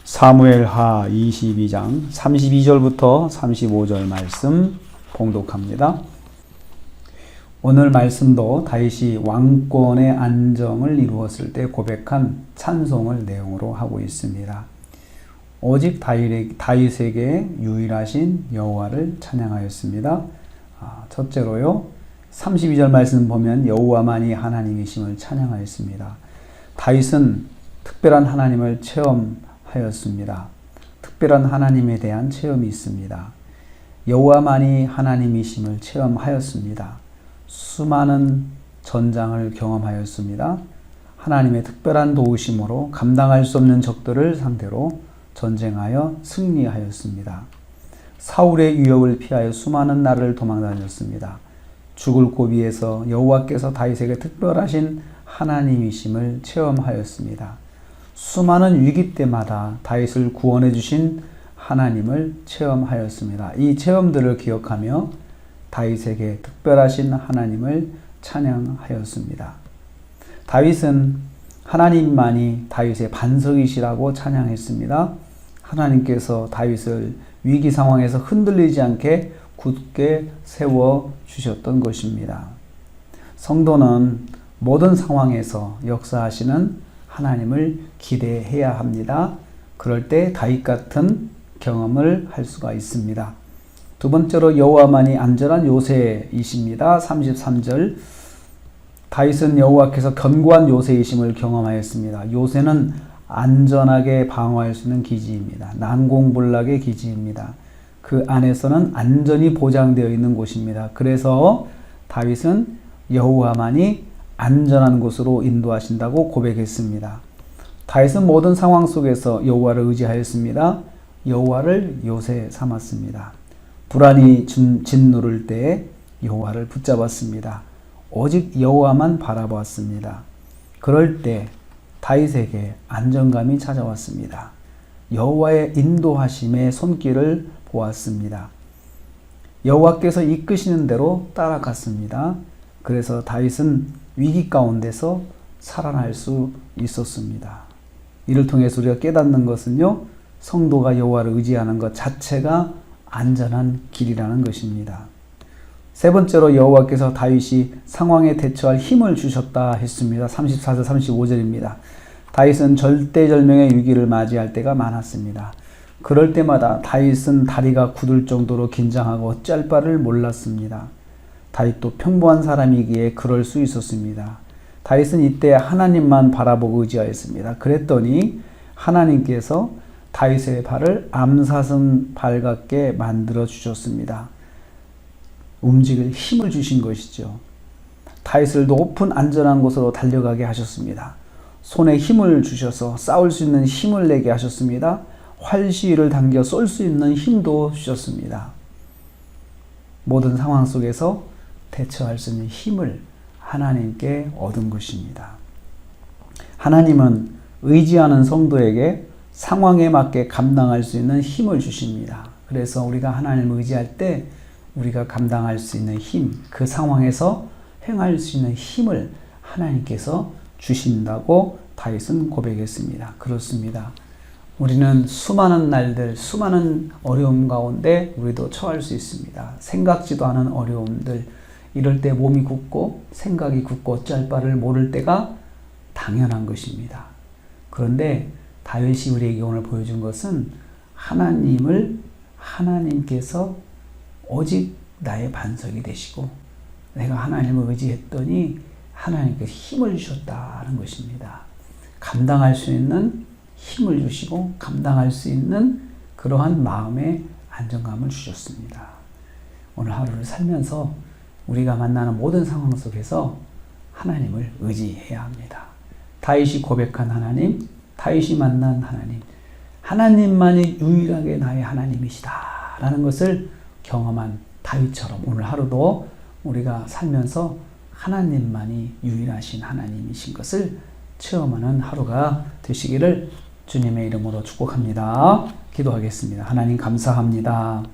사무엘하 22장 32절부터 35절 말씀 봉독합니다. 오늘 말씀도 다윗이 왕권의 안정을 이루었을 때 고백한 찬송을 내용으로 하고 있습니다. 오직 다윗에게 유일하신 여호와를 찬양하였습니다. 첫째로요, 32절 말씀 보면 여호와만이 하나님이심을 찬양하였습니다. 다윗은 특별한 하나님을 체험하였습니다. 특별한 하나님에 대한 체험이 있습니다. 여호와만이 하나님이심을 체험하였습니다. 수많은 전장을 경험하였습니다. 하나님의 특별한 도우심으로 감당할 수 없는 적들을 상대로 전쟁하여 승리하였습니다. 사울의 위협을 피하여 수많은 나라를 도망다녔습니다. 죽을 고비에서 여호와께서 다윗에게 특별하신 하나님이심을 체험하였습니다. 수많은 위기 때마다 다윗을 구원해 주신 하나님을 체험하였습니다. 이 체험들을 기억하며 다윗에게 특별하신 하나님을 찬양하였습니다. 다윗은 하나님만이 다윗의 반석이시라고 찬양했습니다. 하나님께서 다윗을 위기 상황에서 흔들리지 않게 굳게 세워 주셨던 것입니다. 성도는 모든 상황에서 역사하시는 하나님을 기대해야 합니다. 그럴 때 다윗 같은 경험을 할 수가 있습니다. 두 번째로 여호와만이 안전한 요새이십니다. 33절 다윗은 여호와께서 견고한 요새이심을 경험하였습니다. 요새는 안전하게 방어할 수 있는 기지입니다. 난공불락의 기지입니다. 그 안에서는 안전이 보장되어 있는 곳입니다. 그래서 다윗은 여호와만이 안전한 곳으로 인도하신다고 고백했습니다. 다윗은 모든 상황 속에서 여호와를 의지하였습니다. 여호와를 요새 삼았습니다. 불안이 짓누를 때 여호와를 붙잡았습니다. 오직 여호와만 바라보았습니다. 그럴 때 다윗에게 안정감이 찾아왔습니다. 여호와의 인도하심의 손길을 보았습니다. 여호와께서 이끄시는 대로 따라갔습니다. 그래서 다윗은 위기 가운데서 살아날 수 있었습니다. 이를 통해서 우리가 깨닫는 것은요, 성도가 여호와를 의지하는 것 자체가 안전한 길이라는 것입니다. 세 번째로 여호와께서 다윗이 상황에 대처할 힘을 주셨다 했습니다. 34절 35절입니다. 다윗은 절대절명의 위기를 맞이할 때가 많았습니다. 그럴 때마다 다윗은 다리가 굳을 정도로 긴장하고 어찌할 바를 몰랐습니다. 다윗도 평범한 사람이기에 그럴 수 있었습니다. 다윗은 이때 하나님만 바라보고 의지하였습니다. 그랬더니 하나님께서 다윗의 발을 암사슴 발 같게 만들어 주셨습니다. 움직일 힘을 주신 것이죠. 다윗을 높은 안전한 곳으로 달려가게 하셨습니다. 손에 힘을 주셔서 싸울 수 있는 힘을 내게 하셨습니다. 활시위를 당겨 쏠 수 있는 힘도 주셨습니다. 모든 상황 속에서 대처할 수 있는 힘을 하나님께 얻은 것입니다. 하나님은 의지하는 성도에게 상황에 맞게 감당할 수 있는 힘을 주십니다. 그래서 우리가 하나님을 의지할 때 우리가 감당할 수 있는 힘, 그 상황에서 행할 수 있는 힘을 하나님께서 주신다고 다윗은 고백했습니다. 그렇습니다. 우리는 수많은 날들, 수많은 어려움 가운데 우리도 처할 수 있습니다. 생각지도 않은 어려움들, 이럴 때 몸이 굳고 생각이 굳고 어찌할 바를 모를 때가 당연한 것입니다. 그런데 다윗이 우리에게 오늘 보여준 것은 하나님께서 오직 나의 반석이 되시고 내가 하나님을 의지했더니 하나님께서 힘을 주셨다는 것입니다. 감당할 수 있는 힘을 주시고 감당할 수 있는 그러한 마음의 안정감을 주셨습니다. 오늘 하루를 살면서 우리가 만나는 모든 상황 속에서 하나님을 의지해야 합니다. 다윗이 고백한 하나님, 다윗이 만난 하나님, 하나님만이 유일하게 나의 하나님이시다라는 것을 경험한 다윗처럼 오늘 하루도 우리가 살면서 하나님만이 유일하신 하나님이신 것을 체험하는 하루가 되시기를 주님의 이름으로 축복합니다. 기도하겠습니다. 하나님 감사합니다.